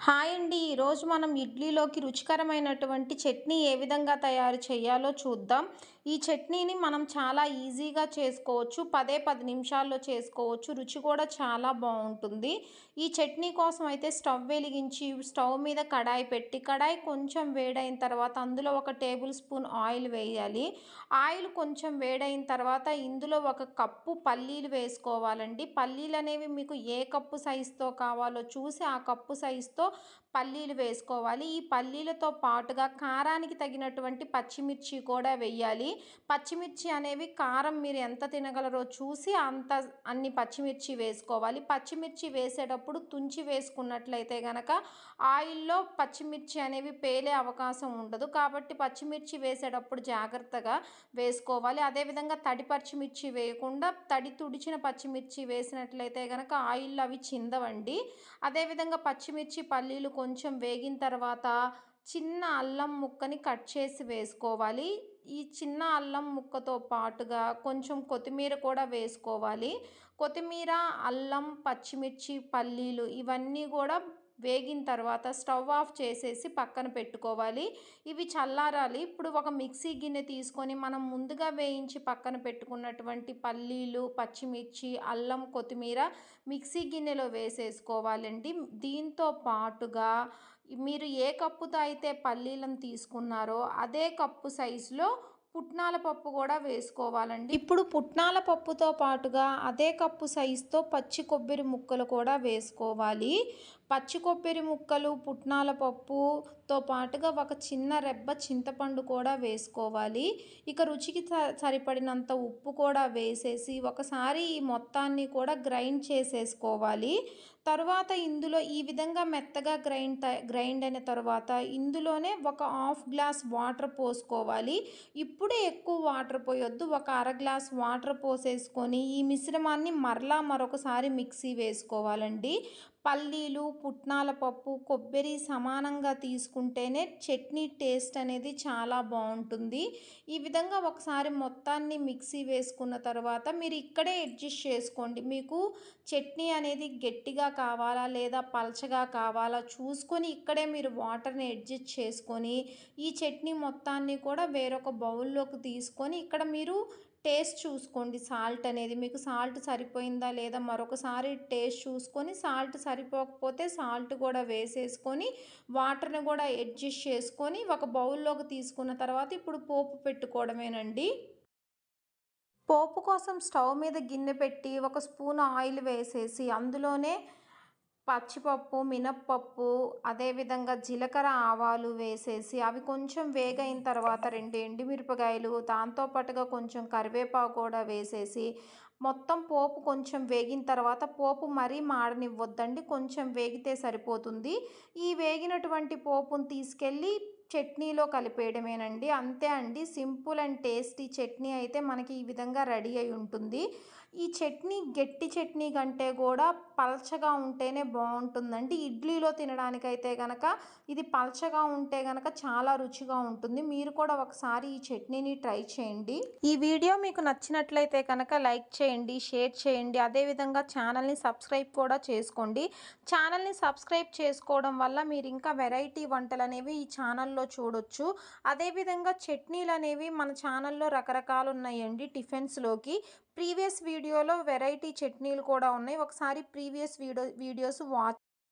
Hi అండి. ఈరోజు మనం ఇడ్లీలోకి రుచికరమైనటువంటి చట్నీ ఏ విధంగా తయారు చేయాలో చూద్దాం. ఈ చట్నీని మనం చాలా ఈజీగా చేసుకోవచ్చు. 10 నిమిషాల్లో చేసుకోవచ్చు. రుచి కూడా చాలా బావుంటుంది. ఈ చట్నీ కోసం అయితే స్టవ్ వెలిగించి, స్టవ్ మీద కడాయి పెట్టి, కడాయి కొంచెం వేడైన తర్వాత అందులో ఒక టేబుల్ స్పూన్ ఆయిల్ వేయాలి. ఆయిల్ కొంచెం వేడైన తర్వాత ఇందులో ఒక కప్పు పల్లీలు వేసుకోవాలండి. పల్లీలనేవి మీకు ఏ కప్పు సైజుతో కావాలో చూసి ఆ కప్పు సైజుతో పల్లీలు వేసుకోవాలి. ఈ పల్లీలతో పాటుగా కారానికి తగినటువంటి పచ్చిమిర్చి కూడా వెయ్యాలి. పచ్చిమిర్చి అనేవి కారం మీరు ఎంత తినగలరో చూసి అన్ని పచ్చిమిర్చి వేసుకోవాలి. పచ్చిమిర్చి వేసేటప్పుడు తుంచి వేసుకున్నట్లయితే గనక ఆయిల్‌లో పచ్చిమిర్చి అనేవి పేలే అవకాశం ఉండదు. కాబట్టి పచ్చిమిర్చి వేసేటప్పుడు జాగ్రత్తగా వేసుకోవాలి. అదేవిధంగా తడి పచ్చిమిర్చి వేయకుండా తడి తుడిచిన పచ్చిమిర్చి వేసినట్లయితే గనక ఆయిల్‌లో అవి చిందవండి. అదేవిధంగా పచ్చిమిర్చి, పల్లీలు కొంచెం వేగిన తర్వాత చిన్న అల్లం ముక్కని కట్ చేసి వేసుకోవాలి. ఈ చిన్న అల్లం ముక్కతో పాటుగా కొంచెం కొత్తిమీర కూడా వేసుకోవాలి. కొత్తిమీర, అల్లం, పచ్చిమిర్చి, పల్లీలు ఇవన్నీ గూడా వేగిన తర్వాత స్టవ్ ఆఫ్ చేసేసి పక్కన పెట్టుకోవాలి. ఇవి చల్లారాలి. ఇప్పుడు ఒక మిక్సీ గిన్నె తీసుకొని మనం ముందుగా వేయించి పక్కన పెట్టుకున్నటువంటి పల్లీలు, పచ్చిమిర్చి, అల్లం, కొత్తిమీర మిక్సీ గిన్నెలో వేసేసుకోవాలండి. దీంతో పాటుగా మీరు ఏ కప్పుతో అయితే పల్లీలను తీసుకున్నారో అదే కప్పు సైజులో పుట్నాల పప్పు కూడా వేసుకోవాలండి. ఇప్పుడు పుట్నాల పప్పుతో పాటుగా అదే కప్పు సైజుతో పచ్చి కొబ్బరి ముక్కలు కూడా వేసుకోవాలి. పచ్చి కొబ్బరి ముక్కలు, పుట్నాల పప్పుతో పాటుగా ఒక చిన్న రెబ్బ చింతపండు కూడా వేసుకోవాలి. ఇక రుచికి సరిపడినంత ఉప్పు కూడా వేసేసి ఒకసారి ఈ మొత్తాన్ని కూడా గ్రైండ్ చేసేసుకోవాలి. తరువాత ఇందులో ఈ విధంగా మెత్తగా గ్రైండ్ అయిన తర్వాత ఇందులోనే ఒక హాఫ్ గ్లాస్ వాటర్ పోసుకోవాలి. ఇప్పుడే ఎక్కువ వాటర్ పోయొద్దు. ఒక అర గ్లాస్ వాటర్ పోసేసుకొని ఈ మిశ్రమాన్ని మరొకసారి మిక్సీ వేసుకోవాలండి. పల్లీలు, పుట్నాల పప్పు, కొబ్బరి సమానంగా తీసుకుంటేనే చట్నీ టేస్ట్ అనేది చాలా బావుంటుంది. ఈ విధంగా ఒకసారి మొత్తాన్ని మిక్సీ వేసుకున్న తర్వాత మీరు ఇక్కడే అడ్జస్ట్ చేసుకోండి. మీకు చట్నీ అనేది గట్టిగా కావాలా లేదా పలచగా కావాలా చూసుకొని ఇక్కడే మీరు వాటర్‌ని అడ్జస్ట్ చేసుకొని ఈ చట్నీ మొత్తాన్ని కూడా వేరొక బౌల్‌లోకి తీసుకొని ఇక్కడ మీరు టేస్ట్ చూసుకోండి. సాల్ట్ అనేది మీకు సాల్ట్ సరిపోయిందా లేదా మరొకసారి టేస్ట్ చూసుకొని సాల్ట్ సరిపోకపోతే సాల్ట్ కూడా వేసేసుకొని వాటర్‌ని కూడా అడ్జస్ట్ చేసుకొని ఒక బౌల్‌లోకి తీసుకున్న తర్వాత ఇప్పుడు పోపు పెట్టుకోవడమేనండి. పోపు కోసం స్టవ్ మీద గిన్నె పెట్టి ఒక స్పూన్ ఆయిల్ వేసేసి అందులోనే పచ్చిపప్పు, మినప్పప్పు, అదేవిధంగా జీలకర్ర, ఆవాలు వేసేసి అవి కొంచెం వేగైన తర్వాత 2 ఎండుమిరపకాయలు, దాంతో పాటుగా కొంచెం కరివేపాకు కూడా వేసేసి మొత్తం పోపు కొంచెం వేగిన తర్వాత పోపు మరీ మాడనివ్వొద్దండి. కొంచెం వేగితే సరిపోతుంది. ఈ వేగినటువంటి పోపును తీసుకెళ్ళి చట్నీలో కలిపేయడమేనండి. అంతే అండి. సింపుల్ అండ్ టేస్టీ చట్నీ అయితే మనకి ఈ విధంగా రెడీ అయి ఉంటుంది. ఈ చట్నీ గట్టి చట్నీ కంటే కూడా పల్చగా ఉంటేనే బావుంటుందండి. ఇడ్లీలో తినడానికైతే గనక ఇది పల్చగా ఉంటే గనక చాలా రుచిగా ఉంటుంది. మీరు కూడా ఒకసారి ఈ చట్నీని ట్రై చేయండి. ఈ వీడియో మీకు నచ్చినట్లయితే కనుక లైక్ చేయండి, షేర్ చేయండి. అదేవిధంగా ఛానల్‌ని సబ్స్క్రైబ్ కూడా చేసుకోండి. ఛానల్‌ని సబ్స్క్రైబ్ చేసుకోవడం వల్ల మీరు ఇంకా వెరైటీ వంటలనేవి ఈ ఛానల్‌లో చూడొచ్చు. అదేవిధంగా చట్నీలనేవి మన ఛానల్‌లో రకరకాలున్నాయండి టిఫిన్స్‌లోకి. ప్రీవియస్ వీడియోలో వెరైటీ చట్నీలు కూడా ఉన్నాయి. ఒకసారి ప్రీవియస్ వీడియోస్ వాచ్